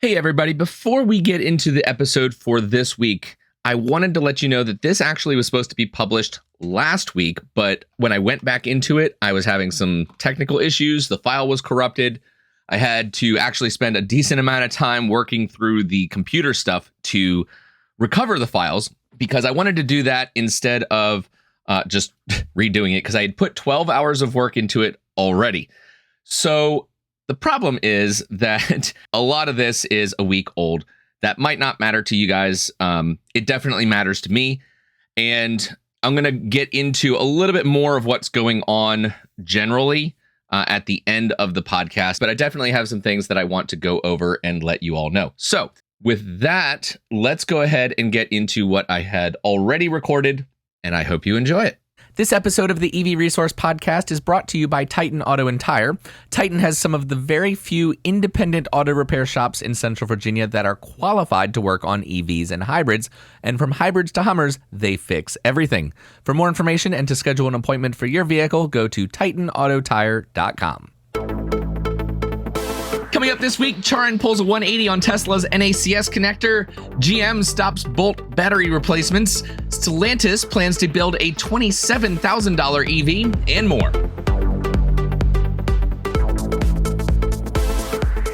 Hey everybody, before we get into the episode for this week, I wanted to let you know that this actually was supposed to be published last week, but when I went back into it, I was having some technical issues. The file was corrupted. I had to actually spend a decent amount of time working through the computer stuff to recover the files because I wanted to do that instead of just redoing it because I had put 12 hours of work into it already. So the problem is that a lot of this is a week old. That might not matter to you guys. It definitely matters to me. And I'm going to get into a little bit more of what's going on generally at the end of the podcast. But I definitely have some things that I want to go over and let you all know. So with that, let's go ahead and get into what I had already recorded. And I hope you enjoy it. This episode of the EV Resource Podcast is brought to you by Titan Auto and Tire. Titan has some of the very few independent auto repair shops in Central Virginia that are qualified to work on EVs and hybrids. And from hybrids to Hummers, they fix everything. For more information and to schedule an appointment for your vehicle, go to TitanAutoTire.com. Coming up this week, CharIN pulls a 180 on Tesla's NACS connector. GM stops Bolt battery replacements. Stellantis plans to build a $27,000 EV and more.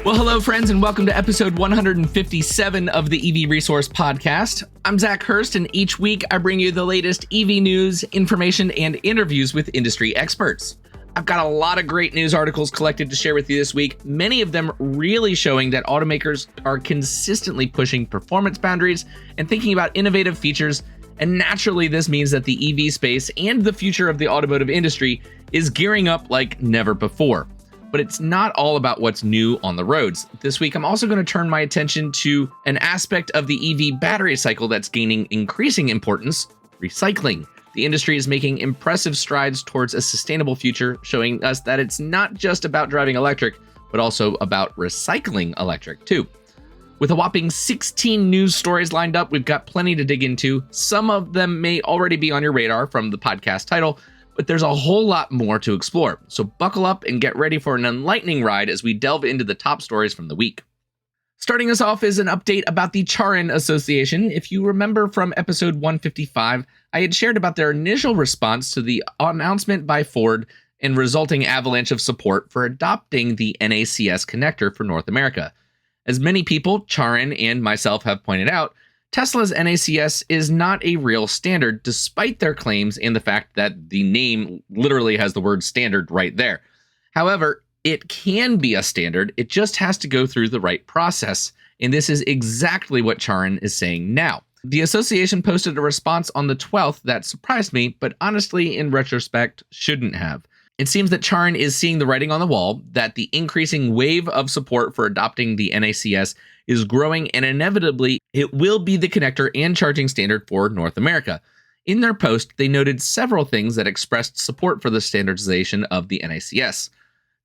Well, hello, friends, and welcome to episode 157 of the EV Resource Podcast. I'm Zach Hurst, and each week I bring you the latest EV news, information, and interviews with industry experts. I've got a lot of great news articles collected to share with you this week, many of them really showing that automakers are consistently pushing performance boundaries and thinking about innovative features. And naturally, this means that the EV space and the future of the automotive industry is gearing up like never before. But it's not all about what's new on the roads. This week, I'm also going to turn my attention to an aspect of the EV battery cycle that's gaining increasing importance: recycling. The industry is making impressive strides towards a sustainable future, showing us that it's not just about driving electric, but also about recycling electric too. With a whopping 16 news stories lined up, we've got plenty to dig into. Some of them may already be on your radar from the podcast title, but there's a whole lot more to explore. So buckle up and get ready for an enlightening ride as we delve into the top stories from the week. Starting us off is an update about the CharIN Association. If you remember from episode 155, I had shared about their initial response to the announcement by Ford and resulting avalanche of support for adopting the NACS connector for North America. As many people, CharIN and myself, have pointed out, Tesla's NACS is not a real standard, despite their claims and the fact that the name literally has the word standard right there. However, it can be a standard, it just has to go through the right process, and this is exactly what CharIN is saying now. The association posted a response on the 12th that surprised me, but honestly, in retrospect, shouldn't have. It seems that CharIN is seeing the writing on the wall, that the increasing wave of support for adopting the NACS is growing, and inevitably, it will be the connector and charging standard for North America. In their post, they noted several things that expressed support for the standardization of the NACS.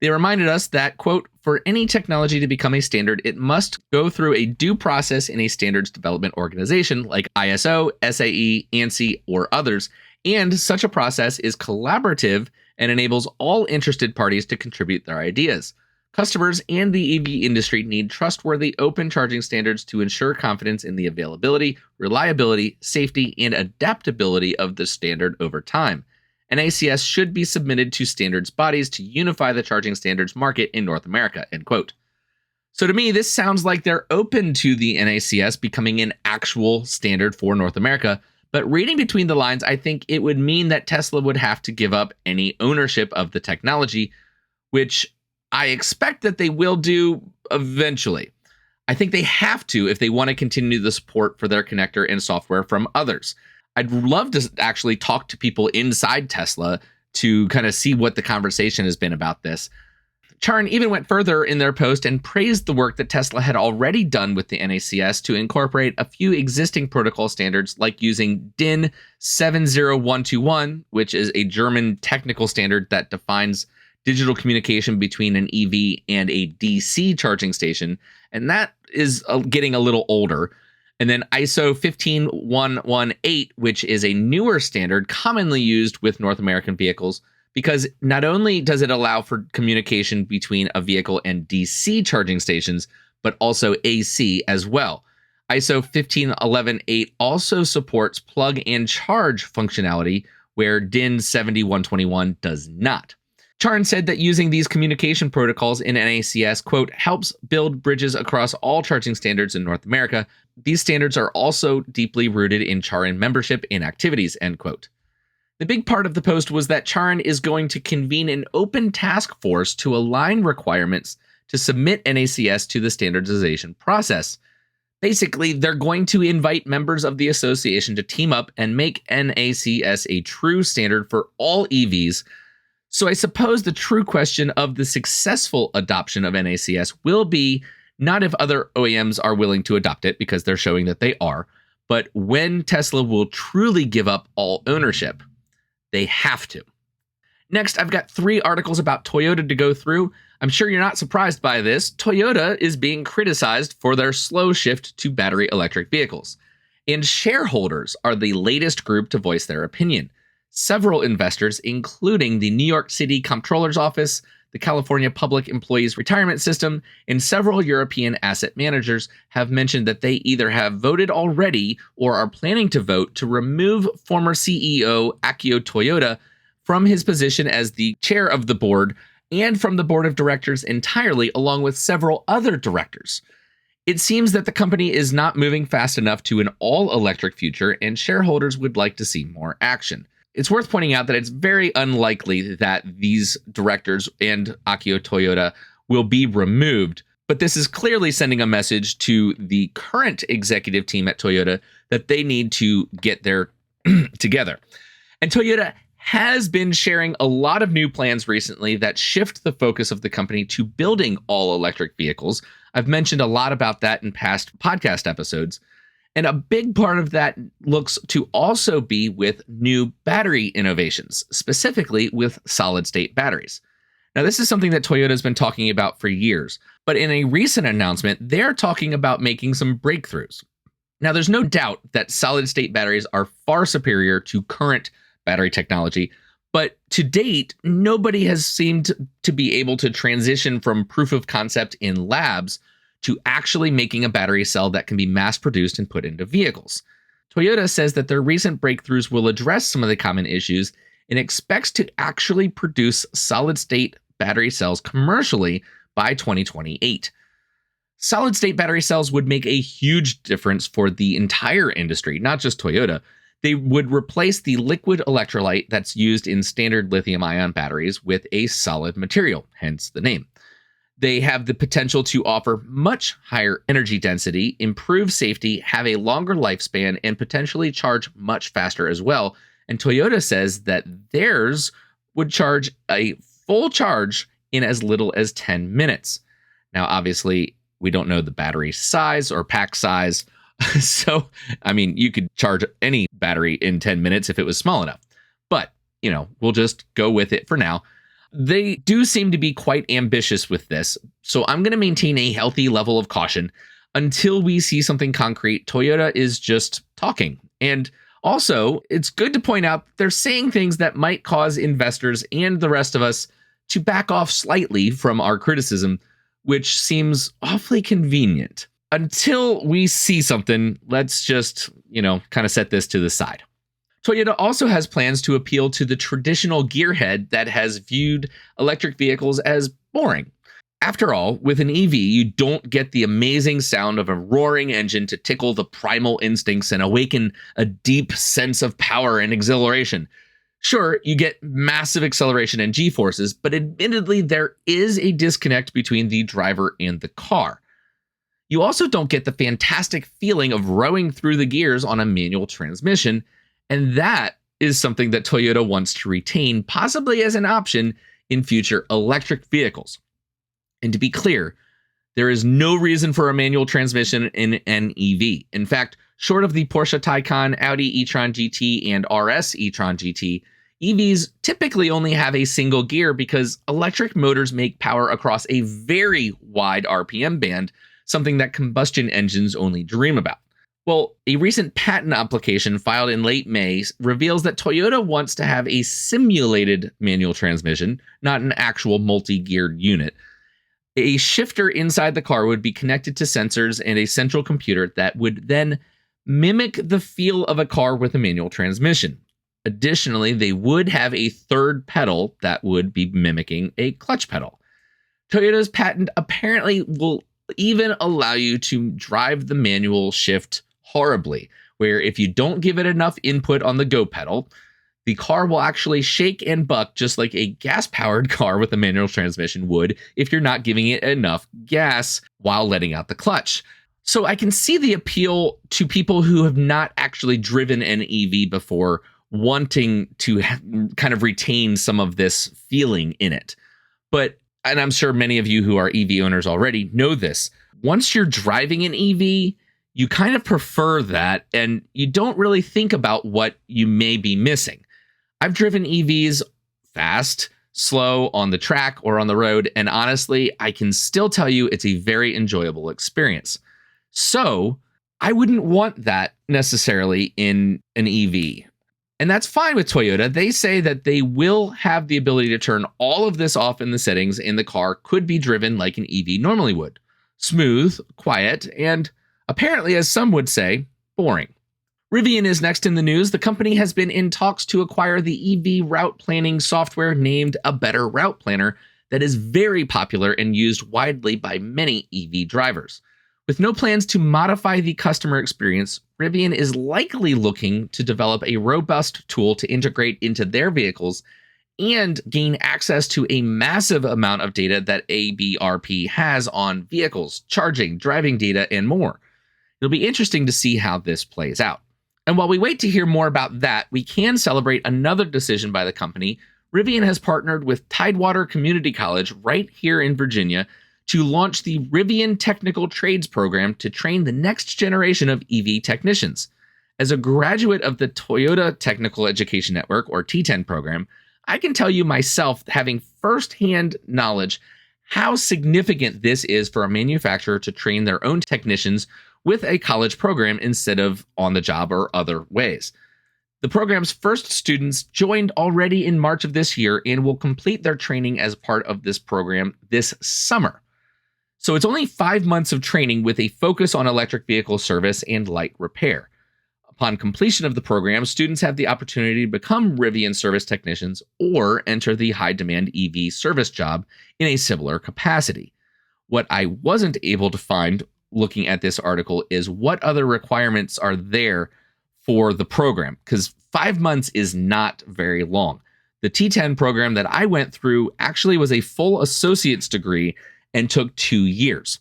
They reminded us that, quote, for any technology to become a standard, it must go through a due process in a standards development organization like ISO, SAE, ANSI, or others, and such a process is collaborative and enables all interested parties to contribute their ideas. Customers and the EV industry need trustworthy open charging standards to ensure confidence in the availability, reliability, safety, and adaptability of the standard over time. NACS should be submitted to standards bodies to unify the charging standards market in North America, end quote. So to me, this sounds like they're open to the NACS becoming an actual standard for North America, but reading between the lines, I think it would mean that Tesla would have to give up any ownership of the technology, which I expect that they will do eventually. I think they have to if they want to continue the support for their connector and software from others. I'd love to actually talk to people inside Tesla to kind of see what the conversation has been about this. CharIN even went further in their post and praised the work that Tesla had already done with the NACS to incorporate a few existing protocol standards, like using DIN 70121, which is a German technical standard that defines digital communication between an EV and a DC charging station. And that is getting a little older. And then ISO 15118, which is a newer standard commonly used with North American vehicles, because not only does it allow for communication between a vehicle and DC charging stations, but also AC as well. ISO 15118 also supports plug and charge functionality, where DIN 70121 does not. CharIN said that using these communication protocols in NACS, quote, helps build bridges across all charging standards in North America. These standards are also deeply rooted in CharIN membership and activities, end quote. The big part of the post was that CharIN is going to convene an open task force to align requirements to submit NACS to the standardization process. Basically, they're going to invite members of the association to team up and make NACS a true standard for all EVs. So I suppose the true question of the successful adoption of NACS will be not if other OEMs are willing to adopt it, because they're showing that they are, but when Tesla will truly give up all ownership. They have to. Next, I've got 3 articles about Toyota to go through. I'm sure you're not surprised by this. Toyota is being criticized for their slow shift to battery electric vehicles. And shareholders are the latest group to voice their opinion. Several investors, including the New York City Comptroller's Office, the California Public Employees Retirement System, and several European asset managers have mentioned that they either have voted already or are planning to vote to remove former CEO Akio Toyoda from his position as the chair of the board and from the board of directors entirely, along with several other directors. It seems that the company is not moving fast enough to an all-electric future, and shareholders would like to see more action. It's worth pointing out that it's very unlikely that these directors and Akio Toyoda will be removed, but this is clearly sending a message to the current executive team at Toyota that they need to get their together. And Toyota has been sharing a lot of new plans recently that shift the focus of the company to building all-electric vehicles. I've mentioned a lot about that in past podcast episodes. And a big part of that looks to also be with new battery innovations, specifically with solid-state batteries. Now, this is something that Toyota has been talking about for years, but in a recent announcement, they're talking about making some breakthroughs. Now, there's no doubt that solid-state batteries are far superior to current battery technology, but to date, nobody has seemed to be able to transition from proof of concept in labs to actually making a battery cell that can be mass-produced and put into vehicles. Toyota says that their recent breakthroughs will address some of the common issues and expects to actually produce solid-state battery cells commercially by 2028. Solid-state battery cells would make a huge difference for the entire industry, not just Toyota. They would replace the liquid electrolyte that's used in standard lithium-ion batteries with a solid material, hence the name. They have the potential to offer much higher energy density, improve safety, have a longer lifespan, and potentially charge much faster as well. And Toyota says that theirs would charge a full charge in as little as 10 minutes. Now, obviously, we don't know the battery size or pack size. So, I mean, you could charge any battery in 10 minutes if it was small enough. But, we'll just go with it for now. They do seem to be quite ambitious with this, so I'm going to maintain a healthy level of caution. Until we see something concrete, Toyota is just talking. And also, it's good to point out they're saying things that might cause investors and the rest of us to back off slightly from our criticism, which seems awfully convenient. Until we see something, let's just, kind of set this to the side. Toyota also has plans to appeal to the traditional gearhead that has viewed electric vehicles as boring. After all, with an EV, you don't get the amazing sound of a roaring engine to tickle the primal instincts and awaken a deep sense of power and exhilaration. Sure, you get massive acceleration and G-forces, but admittedly, there is a disconnect between the driver and the car. You also don't get the fantastic feeling of rowing through the gears on a manual transmission, and that is something that Toyota wants to retain, possibly as an option in future electric vehicles. And to be clear, there is no reason for a manual transmission in an EV. In fact, short of the Porsche Taycan, Audi e-tron GT, and RS e-tron GT, EVs typically only have a single gear because electric motors make power across a very wide RPM band, something that combustion engines only dream about. Well, a recent patent application filed in late May reveals that Toyota wants to have a simulated manual transmission, not an actual multi-geared unit. A shifter inside the car would be connected to sensors and a central computer that would then mimic the feel of a car with a manual transmission. Additionally, they would have a third pedal that would be mimicking a clutch pedal. Toyota's patent apparently will even allow you to drive the manual shift horribly, where if you don't give it enough input on the go pedal, the car will actually shake and buck just like a gas-powered car with a manual transmission would if you're not giving it enough gas while letting out the clutch. So I can see the appeal to people who have not actually driven an EV before, wanting to kind of retain some of this feeling in it. And I'm sure many of you who are EV owners already know this. Once you're driving an EV, you kind of prefer that, and you don't really think about what you may be missing. I've driven EVs fast, slow, on the track, or on the road, and honestly, I can still tell you it's a very enjoyable experience. So I wouldn't want that necessarily in an EV. And that's fine with Toyota. They say that they will have the ability to turn all of this off in the settings, and the car could be driven like an EV normally would. Smooth, quiet, and apparently, as some would say, boring. Rivian is next in the news. The company has been in talks to acquire the EV route planning software named A Better Route Planner that is very popular and used widely by many EV drivers. With no plans to modify the customer experience, Rivian is likely looking to develop a robust tool to integrate into their vehicles and gain access to a massive amount of data that ABRP has on vehicles, charging, driving data, and more. It'll be interesting to see how this plays out. And while we wait to hear more about that, we can celebrate another decision by the company. Rivian has partnered with Tidewater Community College right here in Virginia to launch the Rivian Technical Trades program to train the next generation of EV technicians. As a graduate of the Toyota Technical Education Network, or T10 program, I can tell you myself, having firsthand knowledge, how significant this is for a manufacturer to train their own technicians with a college program instead of on the job or other ways. The program's first students joined already in March of this year and will complete their training as part of this program this summer. So it's only 5 months of training with a focus on electric vehicle service and light repair. Upon completion of the program, students have the opportunity to become Rivian service technicians or enter the high-demand EV service job in a similar capacity. What I wasn't able to find looking at this article is what other requirements are there for the program, because 5 months is not very long. The T10 program that I went through actually was a full associate's degree and took 2 years.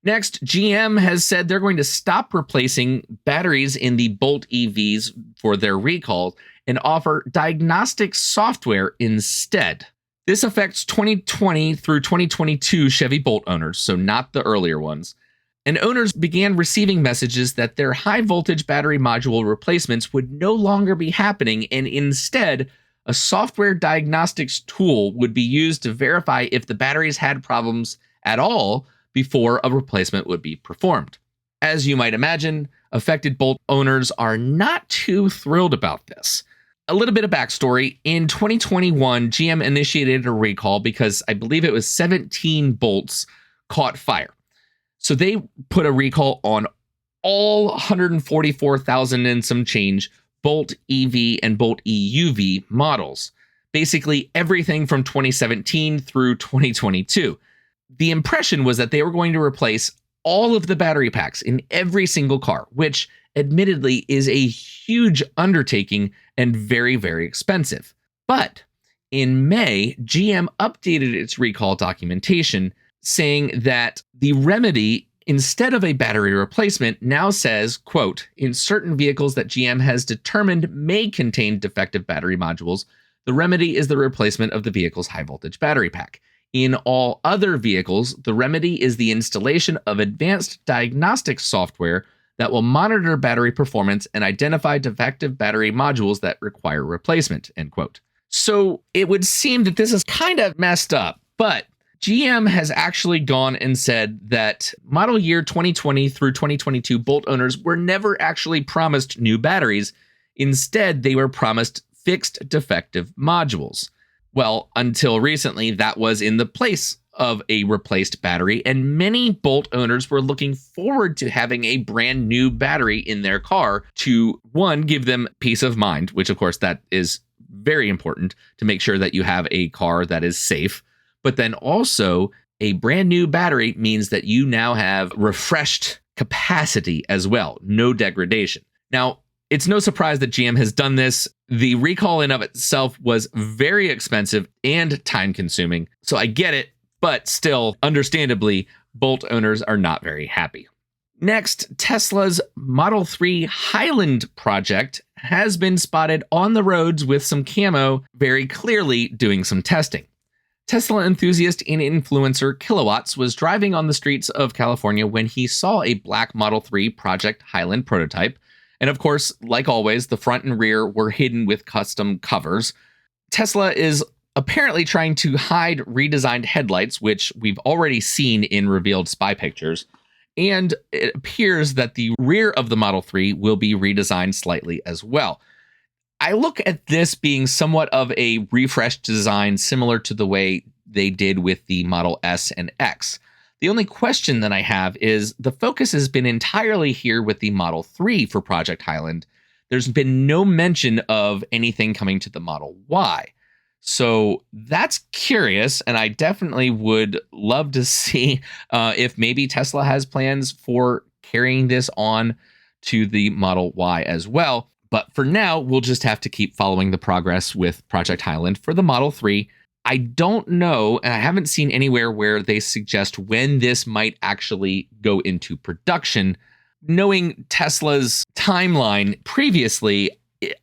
Next, GM has said they're going to stop replacing batteries in the Bolt EVs for their recall and offer diagnostic software instead. This affects 2020 through 2022 Chevy Bolt owners, so not the earlier ones. And owners began receiving messages that their high-voltage battery module replacements would no longer be happening, and instead, a software diagnostics tool would be used to verify if the batteries had problems at all before a replacement would be performed. As you might imagine, affected Bolt owners are not too thrilled about this. A little bit of backstory. In 2021, GM initiated a recall because I believe it was 17 Bolts caught fire. So they put a recall on all 144,000 and some change Bolt EV and Bolt EUV models. Basically everything from 2017 through 2022. The impression was that they were going to replace all of the battery packs in every single car, which admittedly is a huge undertaking and very, very expensive. But in May, GM updated its recall documentation, saying that the remedy, instead of a battery replacement, now says, quote, in certain vehicles that GM has determined may contain defective battery modules, the remedy is the replacement of the vehicle's high voltage battery pack. In all other vehicles, the remedy is the installation of advanced diagnostic software that will monitor battery performance and identify defective battery modules that require replacement, end quote. So it would seem that this is kind of messed up, but GM has actually gone and said that model year 2020 through 2022 Bolt owners were never actually promised new batteries. Instead, they were promised fixed defective modules. Well, until recently, that was in the place of a replaced battery, and many Bolt owners were looking forward to having a brand new battery in their car to, one, give them peace of mind, which of course that is very important to make sure that you have a car that is safe. But then also, a brand new battery means that you now have refreshed capacity as well, no degradation. Now, it's no surprise that GM has done this. The recall in of itself was very expensive and time consuming. So I get it, but still, understandably, Bolt owners are not very happy. Next, Tesla's Model 3 Highland project has been spotted on the roads with some camo, very clearly doing some testing. Tesla enthusiast and influencer Kilowatts was driving on the streets of California when he saw a black Model 3 Project Highland prototype. And of course, like always, the front and rear were hidden with custom covers. Tesla is apparently trying to hide redesigned headlights, which we've already seen in revealed spy pictures. And it appears that the rear of the Model 3 will be redesigned slightly as well. I look at this being somewhat of a refreshed design, similar to the way they did with the Model S and X. The only question that I have is the focus has been entirely here with the Model 3 for Project Highland. There's been no mention of anything coming to the Model Y. So that's curious, and I definitely would love to see if maybe Tesla has plans for carrying this on to the Model Y as well. But for now, we'll just have to keep following the progress with Project Highland for the Model 3. I don't know, and I haven't seen anywhere where they suggest when this might actually go into production. Knowing Tesla's timeline previously,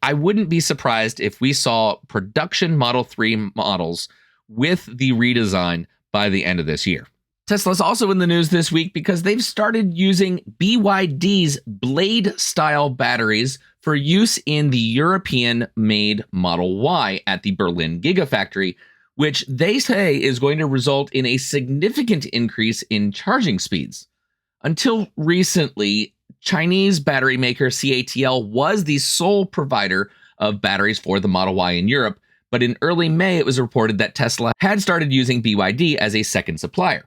I wouldn't be surprised if we saw production Model 3 models with the redesign by the end of this year. Tesla's also in the news this week because they've started using BYD's Blade-style batteries for use in the European-made Model Y at the Berlin Gigafactory, which they say is going to result in a significant increase in charging speeds. Until recently, Chinese battery maker CATL was the sole provider of batteries for the Model Y in Europe, but in early May it was reported that Tesla had started using BYD as a second supplier.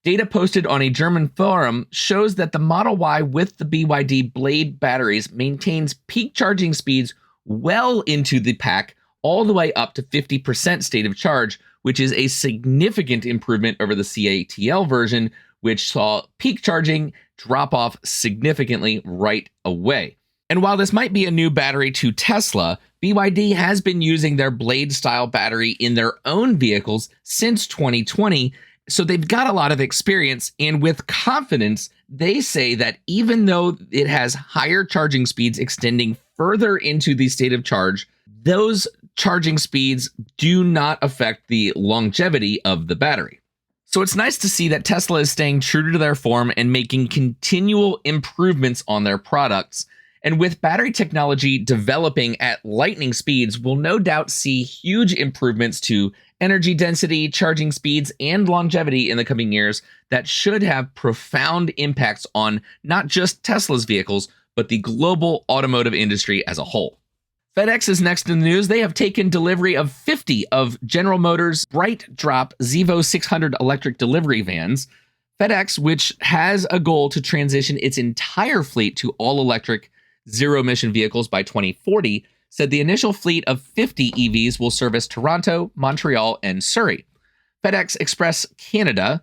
Data posted on a German forum shows that the Model Y with the BYD Blade batteries maintains peak charging speeds well into the pack, all the way up to 50% state of charge, which is a significant improvement over the CATL version, which saw peak charging drop off significantly right away. And while this might be a new battery to Tesla, BYD has been using their Blade-style battery in their own vehicles since 2020, so they've got a lot of experience, and with confidence, they say that even though it has higher charging speeds extending further into the state of charge, those charging speeds do not affect the longevity of the battery. So it's nice to see that Tesla is staying true to their form and making continual improvements on their products. And with battery technology developing at lightning speeds, we'll no doubt see huge improvements to energy density, charging speeds, and longevity in the coming years that should have profound impacts on not just Tesla's vehicles, but the global automotive industry as a whole. FedEx is next in the news. They have taken delivery of 50 of General Motors' BrightDrop Zevo 600 electric delivery vans. FedEx, which has a goal to transition its entire fleet to all-electric zero-emission vehicles by 2040, said the initial fleet of 50 EVs will service Toronto, Montreal, and Surrey. FedEx Express Canada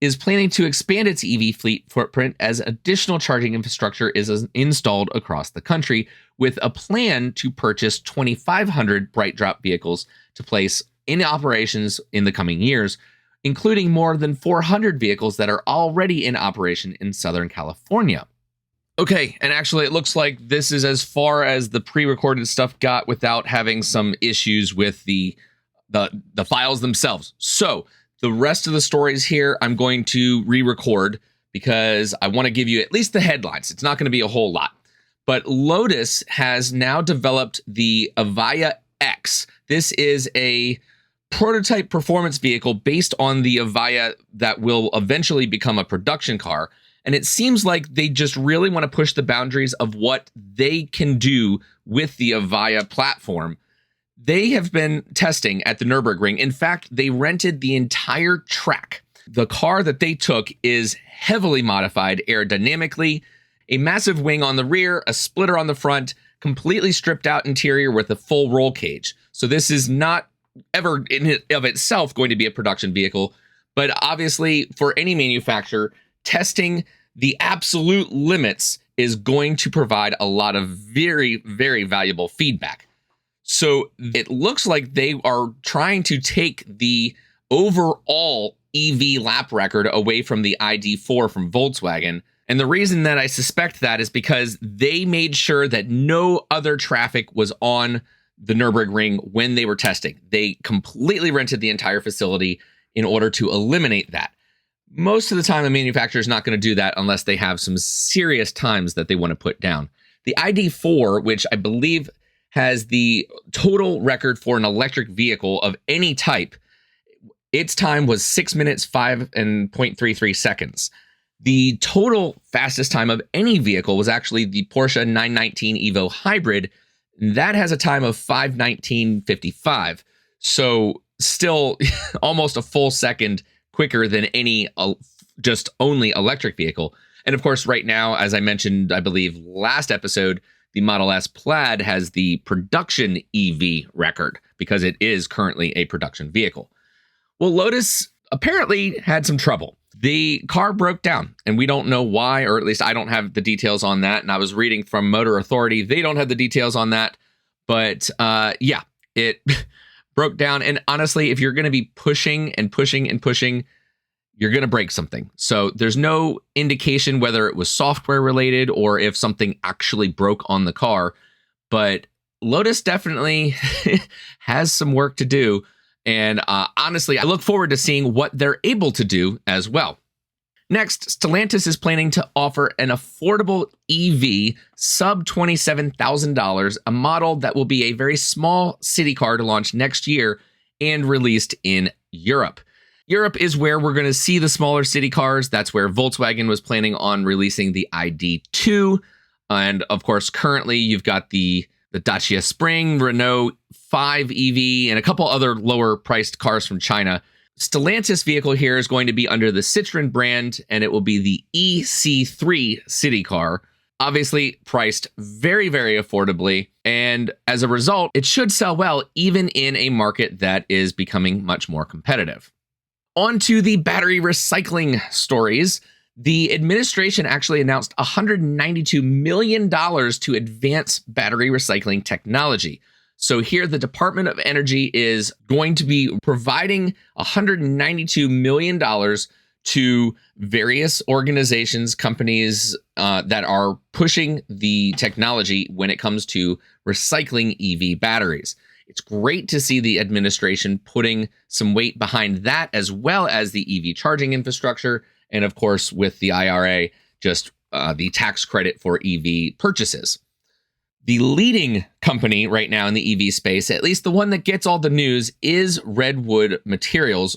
is planning to expand its EV fleet footprint as additional charging infrastructure is installed across the country, with a plan to purchase 2,500 BrightDrop vehicles to place in operations in the coming years, including more than 400 vehicles that are already in operation in Southern California. Okay, and actually it looks like this is as far as the pre-recorded stuff got without having some issues with the files themselves. So the rest of the stories here I'm going to re-record because I want to give you at least the headlines. It's not going to be a whole lot. But Lotus has now developed the Evija X. This is a prototype performance vehicle based on the Evija that will eventually become a production car. And it seems like they just really want to push the boundaries of what they can do with the Evija platform. They have been testing at the Nurburgring. In fact, they rented the entire track. The car that they took is heavily modified aerodynamically, a massive wing on the rear, a splitter on the front, completely stripped out interior with a full roll cage. So this is not ever in and of itself going to be a production vehicle, but obviously for any manufacturer, testing the absolute limits is going to provide a lot of very, very valuable feedback. So it looks like they are trying to take the overall EV lap record away from the ID4 from Volkswagen. And the reason that I suspect that is because they made sure that no other traffic was on the Nürburgring when they were testing. They completely rented the entire facility in order to eliminate that. Most of the time, a manufacturer is not going to do that unless they have some serious times that they want to put down. The ID4, which I believe has the total record for an electric vehicle of any type, its time was 6 minutes, 5.33 seconds. The total fastest time of any vehicle was actually the Porsche 919 Evo Hybrid. That has a time of 5:19.55. So still almost a full second quicker than any just only electric vehicle. And of course, right now, as I mentioned, I believe last episode, the Model S Plaid has the production EV record because it is currently a production vehicle. Well, Lotus apparently had some trouble. The car broke down, and we don't know why, or at least I don't have the details on that. And I was reading from Motor Authority. They don't have the details on that. But yeah, it broke down. And honestly, if you're going to be pushing and pushing and pushing, you're going to break something. So there's no indication whether it was software related or if something actually broke on the car. But Lotus definitely has some work to do. And honestly, I look forward to seeing what they're able to do as well. Next, Stellantis is planning to offer an affordable EV sub $27,000, a model that will be a very small city car to launch next year and released in Europe. Europe is where we're going to see the smaller city cars. That's where Volkswagen was planning on releasing the ID2. And of course, currently you've got the Dacia Spring, Renault 5 EV, and a couple other lower priced cars from China. Stellantis vehicle here is going to be under the Citroën brand, and it will be the EC3 city car, obviously priced very, very affordably. And as a result, it should sell well, even in a market that is becoming much more competitive. On to the battery recycling stories. The administration actually announced $192 million to advance battery recycling technology. So here, the Department of Energy is going to be providing $192 million to various organizations, companies that are pushing the technology when it comes to recycling EV batteries. It's great to see the administration putting some weight behind that, as well as the EV charging infrastructure. And of course, with the IRA, just the tax credit for EV purchases. The leading company right now in the EV space, at least the one that gets all the news, is Redwood Materials.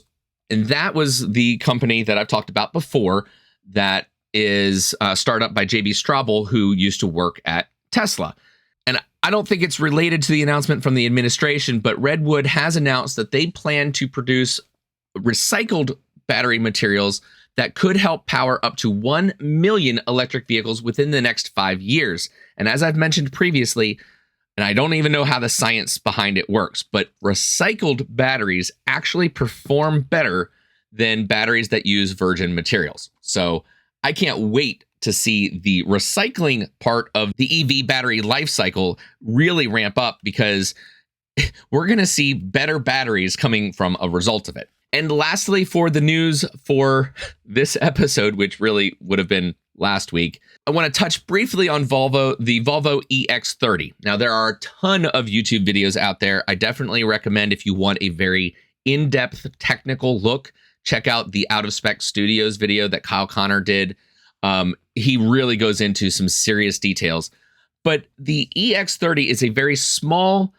And that was the company that I've talked about before that is a startup by JB Straubel, who used to work at Tesla. And I don't think it's related to the announcement from the administration, but Redwood has announced that they plan to produce recycled battery materials that could help power up to 1 million electric vehicles within the next 5 years. And as I've mentioned previously, and I don't even know how the science behind it works, but recycled batteries actually perform better than batteries that use virgin materials. So I can't wait to see the recycling part of the EV battery life cycle really ramp up, because we're going to see better batteries coming from a result of it. And lastly, for the news for this episode, which really would have been last week, I want to touch briefly on Volvo, the Volvo EX30. Now, there are a ton of YouTube videos out there. I definitely recommend, if you want a very in-depth technical look, check out the Out of Spec Studios video that Kyle Connor did. He really goes into some serious details. But the EX30 is a very small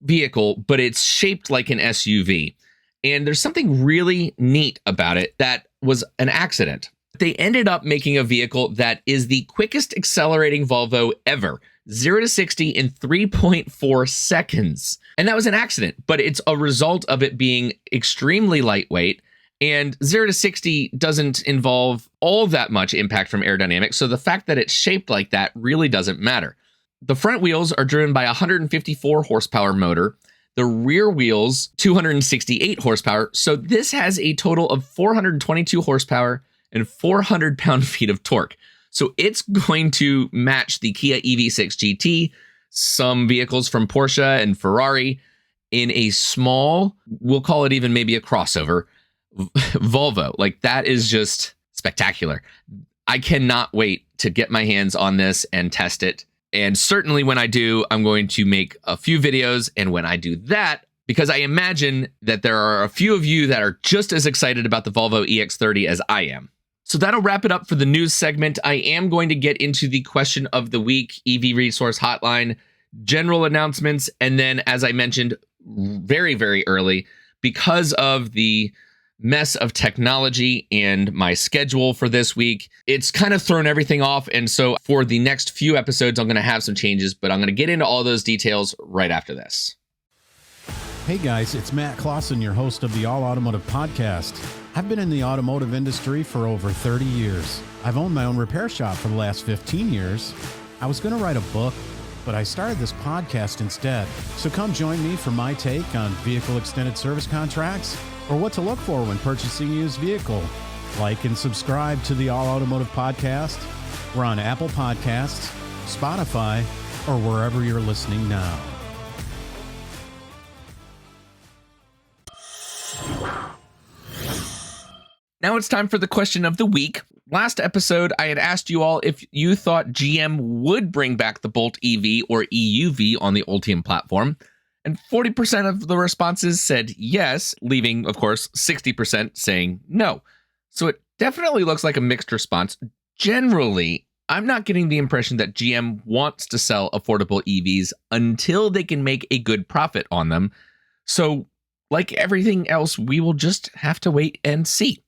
vehicle, but it's shaped like an SUV. And there's something really neat about it that was an accident. They ended up making a vehicle that is the quickest accelerating Volvo ever, 0 to 60 in 3.4 seconds. And that was an accident, but it's a result of it being extremely lightweight. And 0 to 60 doesn't involve all that much impact from aerodynamics, so the fact that it's shaped like that really doesn't matter. The front wheels are driven by a 154 horsepower motor, the rear wheels 268 horsepower, so this has a total of 422 horsepower and 400 pound-feet of torque. So it's going to match the Kia EV6 GT, some vehicles from Porsche and Ferrari, in a small, we'll call it even maybe a crossover, Volvo. Like, that is just spectacular. I cannot wait to get my hands on this and test it. And certainly when I do, I'm going to make a few videos. And when I do that, because I imagine that there are a few of you that are just as excited about the Volvo EX30 as I am. So that'll wrap it up for the news segment. I am going to get into the question of the week, EV Resource Hotline, general announcements, and then, as I mentioned very, very early, because of the mess of technology and my schedule for this week, it's kind of thrown everything off. And so for the next few episodes, I'm going to have some changes, but I'm going to get into all those details right after this. Hey guys, it's Matt Clausen, your host of the All Automotive Podcast. I've been in the automotive industry for over 30 years. I've owned my own repair shop for the last 15 years. I was going to write a book, but I started this podcast instead. So come join me for my take on vehicle extended service contracts or what to look for when purchasing a used vehicle. Like and subscribe to the All Automotive Podcast. We're on Apple Podcasts, Spotify, or wherever you're listening now. Now it's time for the question of the week. Last episode, I had asked you all if you thought GM would bring back the Bolt EV or EUV on the Ultium platform. And 40% of the responses said yes, leaving, of course, 60% saying no. So it definitely looks like a mixed response. Generally, I'm not getting the impression that GM wants to sell affordable EVs until they can make a good profit on them. So, like everything else, we will just have to wait and see.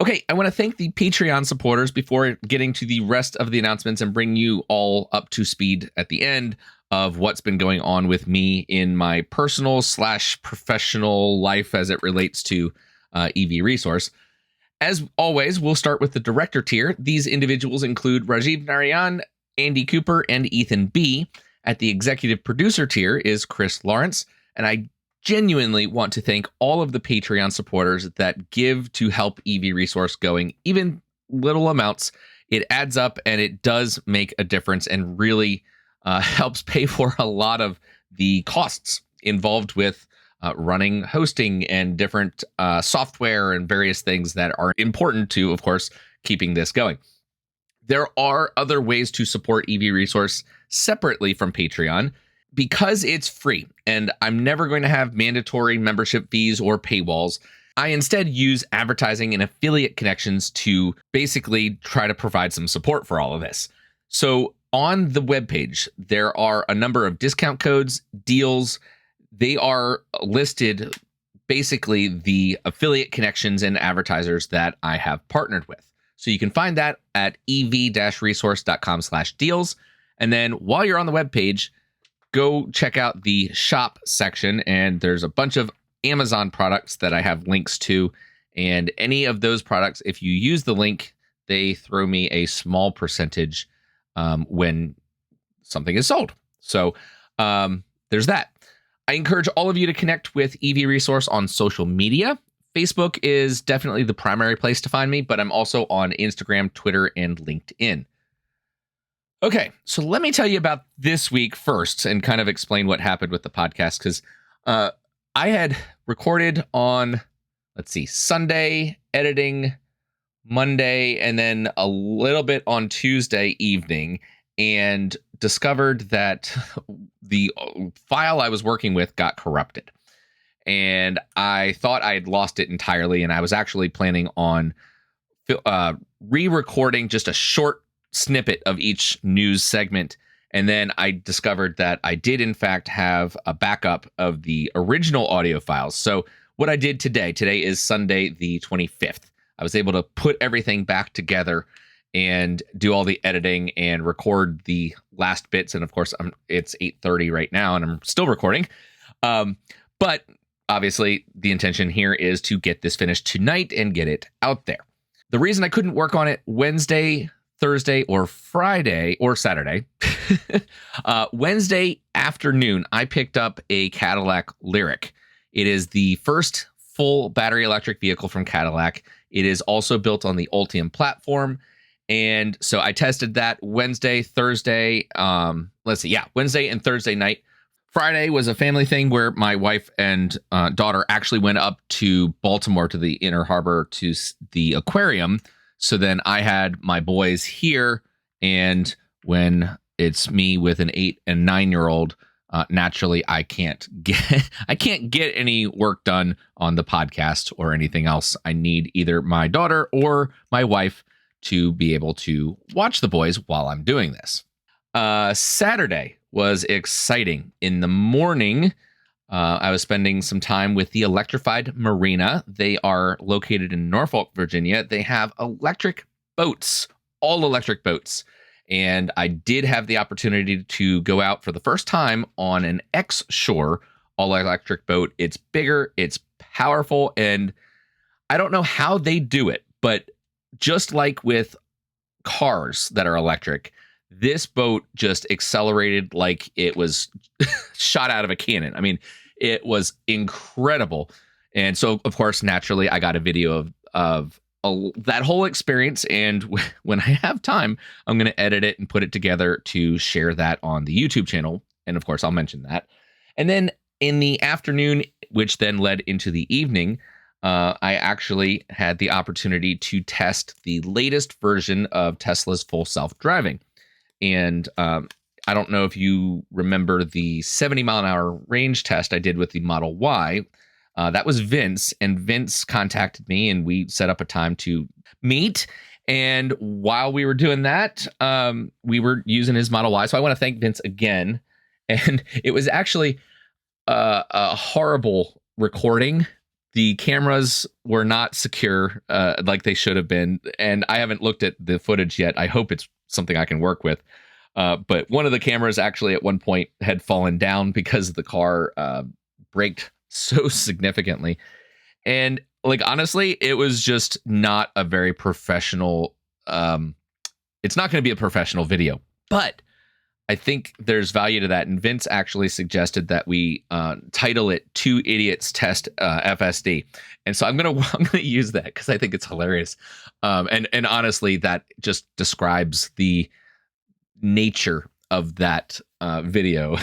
Okay, I want to thank the Patreon supporters before getting to the rest of the announcements and bring you all up to speed at the end of what's been going on with me in my personal / professional life as it relates to EV Resource. As always, we'll start with the director tier. These individuals include Rajiv Narayan, Andy Cooper, and Ethan B. At the executive producer tier is Chris Lawrence, and I genuinely want to thank all of the Patreon supporters that give to help EV Resource going, even little amounts. It adds up and it does make a difference and really helps pay for a lot of the costs involved with running hosting and different software and various things that are important to, of course, keeping this going. There are other ways to support EV Resource separately from Patreon. Because it's free and I'm never going to have mandatory membership fees or paywalls, I instead use advertising and affiliate connections to basically try to provide some support for all of this. So on the webpage, there are a number of discount codes, deals. They are listed, basically the affiliate connections and advertisers that I have partnered with. So you can find that at ev-resource.com/deals. And then while you're on the webpage, go check out the shop section, and there's a bunch of Amazon products that I have links to. And any of those products, if you use the link, they throw me a small percentage when something is sold. So there's that. I encourage all of you to connect with EV Resource on social media. Facebook is definitely the primary place to find me, but I'm also on Instagram, Twitter, and LinkedIn. Okay, so let me tell you about this week first and kind of explain what happened with the podcast, because I had recorded on, Sunday, editing Monday, and then a little bit on Tuesday evening, and discovered that the file I was working with got corrupted. And I thought I had lost it entirely, and I was actually planning on re-recording just a short snippet of each news segment. And then I discovered that I did in fact have a backup of the original audio files. So what I did today is Sunday the 25th. I was able to put everything back together and do all the editing and record the last bits. And of course, it's 8:30 right now, and I'm still recording. But obviously, the intention here is to get this finished tonight and get it out there. The reason I couldn't work on it Wednesday, Thursday, or Friday, or Saturday, Wednesday afternoon, I picked up a Cadillac Lyriq. It is the first full battery electric vehicle from Cadillac. It is also built on the Ultium platform. And so I tested that Wednesday, Thursday, Wednesday and Thursday night. Friday was a family thing where my wife and daughter actually went up to Baltimore to the Inner Harbor to the aquarium. So then I had my boys here, and when it's me with an 8 and 9-year-old, naturally I can't get any work done on the podcast or anything else. I need either my daughter or my wife to be able to watch the boys while I'm doing this. Saturday was exciting. In the morning, I was spending some time with the Electrified Marina. They are located in Norfolk, Virginia. They have electric boats, all electric boats. And I did have the opportunity to go out for the first time on an X-Shore all-electric boat. It's bigger, it's powerful, and I don't know how they do it, but just like with cars that are electric, this boat just accelerated like it was shot out of a cannon. I mean, it was incredible. And so, of course, naturally, I got a video of that whole experience. And when I have time, I'm going to edit it and put it together to share that on the YouTube channel. And of course, I'll mention that. And then in the afternoon, which then led into the evening, I actually had the opportunity to test the latest version of Tesla's full self-driving. And I don't know if you remember the 70-mile-an-hour range test I did with the Model Y. That was Vince, and Vince contacted me, and we set up a time to meet. And while we were doing that, we were using his Model Y. So I want to thank Vince again. And it was actually a horrible recording. The cameras were not secure like they should have been. And I haven't looked at the footage yet. I hope it's something I can work with. But one of the cameras actually at one point had fallen down because the car braked so significantly. And like, honestly, it was just not a very professional. It's not going to be a professional video, but I think there's value to that. And Vince actually suggested that we title it "Two Idiots Test FSD," and so I'm gonna use that because I think it's hilarious. And honestly, that just describes the nature of that video.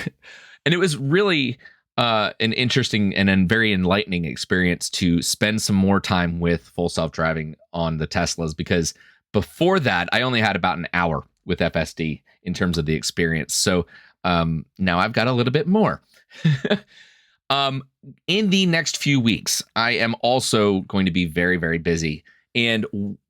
And it was really an interesting and a very enlightening experience to spend some more time with full self-driving on the Teslas, because before that, I only had about an hour with FSD in terms of the experience. So now I've got a little bit more. In the next few weeks, I am also going to be very, very busy. And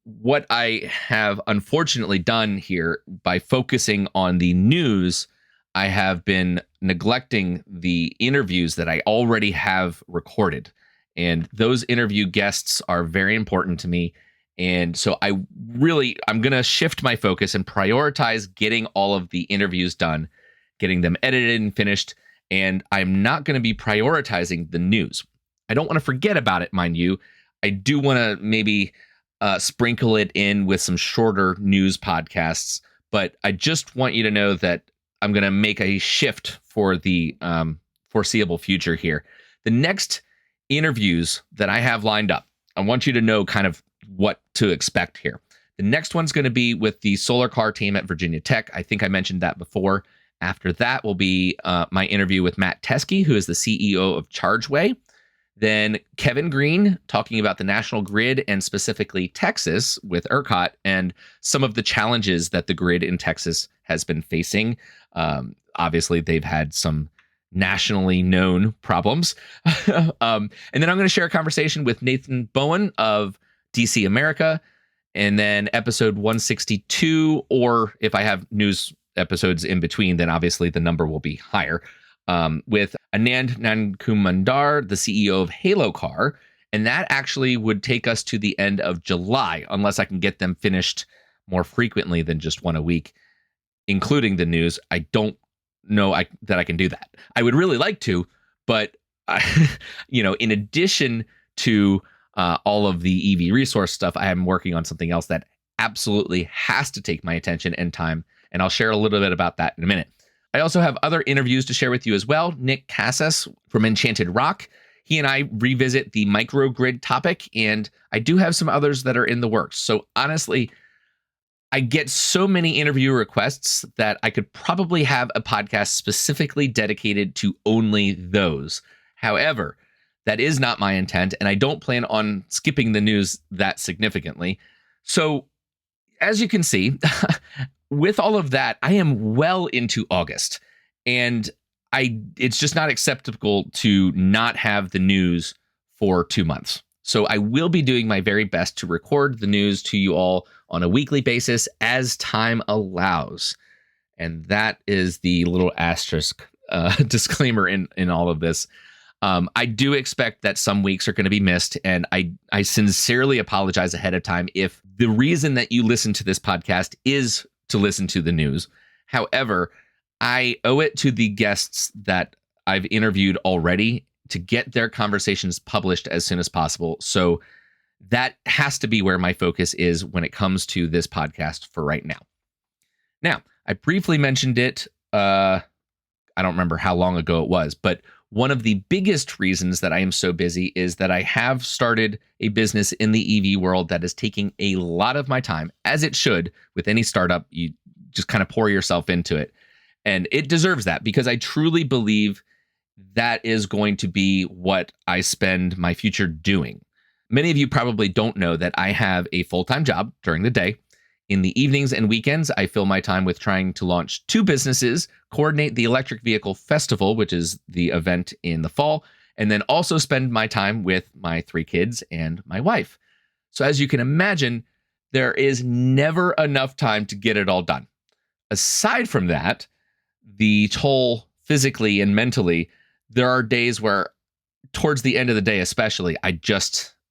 what I have unfortunately done here by focusing on the news, I have been neglecting the interviews that I already have recorded. And those interview guests are very important to me. And so I'm going to shift my focus and prioritize getting all of the interviews done, getting them edited and finished. And I'm not going to be prioritizing the news. I don't want to forget about it, mind you. I do want to maybe sprinkle it in with some shorter news podcasts. But I just want you to know that I'm going to make a shift for the foreseeable future here. The next interviews that I have lined up, I want you to know kind of what to expect here. The next one's going to be with the solar car team at Virginia Tech. I think I mentioned that before. After that will be my interview with Matt Teskey, who is the CEO of ChargeWay. Then Kevin Green talking about the national grid and specifically Texas with ERCOT and some of the challenges that the grid in Texas has been facing. Obviously, they've had some nationally known problems. And then I'm going to share a conversation with Nathan Bowen of DC America, and then episode 162, or if I have news episodes in between, then obviously the number will be higher, with Anand Nankumandar, the CEO of Halo Car, and that actually would take us to the end of July, unless I can get them finished more frequently than just one a week, including the news. I don't know that I can do that. I would really like to, but in addition to all of the EV resource stuff, I am working on something else that absolutely has to take my attention and time, and I'll share a little bit about that in a minute. I also have other interviews to share with you as well. Nick Casas from Enchanted Rock, he and I revisit the microgrid topic, and I do have some others that are in the works. So honestly, I get so many interview requests that I could probably have a podcast specifically dedicated to only those. However, that is not my intent, and I don't plan on skipping the news that significantly. So, as you can see, with all of that, I am well into August, and it's just not acceptable to not have the news for 2 months. So I will be doing my very best to record the news to you all on a weekly basis as time allows. And that is the little asterisk disclaimer in all of this. I do expect that some weeks are going to be missed, and I sincerely apologize ahead of time if the reason that you listen to this podcast is to listen to the news. However, I owe it to the guests that I've interviewed already to get their conversations published as soon as possible. So that has to be where my focus is when it comes to this podcast for right now. Now, I briefly mentioned it. I don't remember how long ago it was, but one of the biggest reasons that I am so busy is that I have started a business in the EV world that is taking a lot of my time, as it should with any startup. You just kind of pour yourself into it. And it deserves that, because I truly believe that is going to be what I spend my future doing. Many of you probably don't know that I have a full-time job during the day. In the evenings and weekends, I fill my time with trying to launch 2 businesses, coordinate the Electric Vehicle Festival, which is the event in the fall, and then also spend my time with my 3 kids and my wife. So as you can imagine, there is never enough time to get it all done. Aside from that, the toll physically and mentally, there are days where towards the end of the day, especially,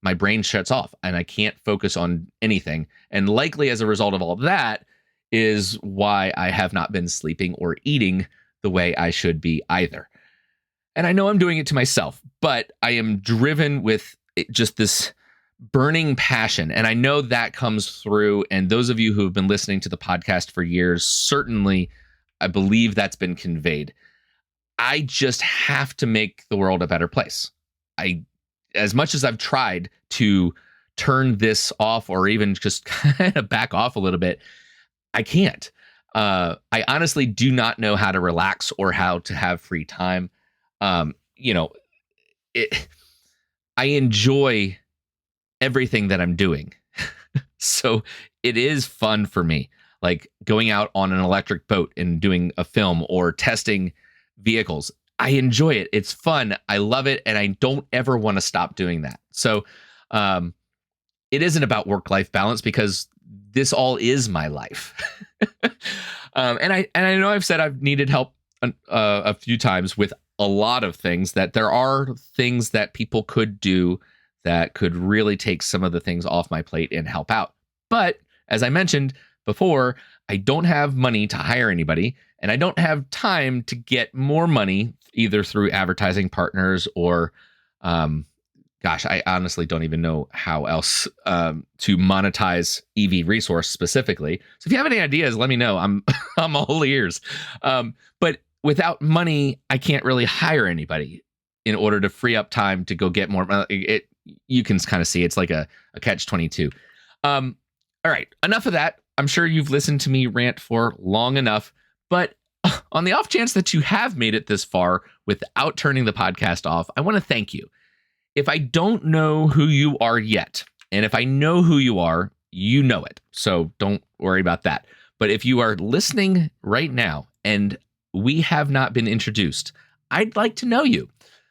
my brain shuts off and I can't focus on anything. And likely as a result of all that is why I have not been sleeping or eating the way I should be either. And I know I'm doing it to myself, but I am driven with just this burning passion. And I know that comes through. And those of you who have been listening to the podcast for years, certainly, I believe that's been conveyed. I just have to make the world a better place. As much as I've tried to turn this off or even just kind of back off a little bit, I can't. I honestly do not know how to relax or how to have free time. I enjoy everything that I'm doing. So it is fun for me, like going out on an electric boat and doing a film or testing vehicles. I enjoy it. It's fun. I love it. And I don't ever want to stop doing that. So it isn't about work-life balance, because this all is my life. And I know I've said I've needed help a few times with a lot of things, that there are things that people could do that could really take some of the things off my plate and help out. But as I mentioned before, I don't have money to hire anybody, and I don't have time to get more money either through advertising partners or, I honestly don't even know how else to monetize EV resource specifically. So if you have any ideas, let me know. I'm all ears. But without money, I can't really hire anybody in order to free up time to go get more. You can kind of see it's like a catch-22. All right, enough of that. I'm sure you've listened to me rant for long enough, but on the off chance that you have made it this far without turning the podcast off, I want to thank you. If I don't know who you are yet, and if I know who you are, you know it. So don't worry about that. But if you are listening right now and we have not been introduced, I'd like to know you.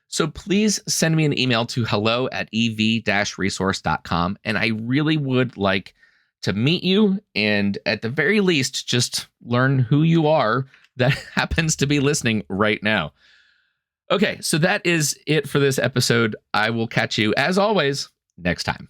So please send me an email to hello@ev-resource.com. And I really would like to meet you, and at the very least, just learn who you are that happens to be listening right now. Okay, so that is it for this episode. I will catch you, as always, next time.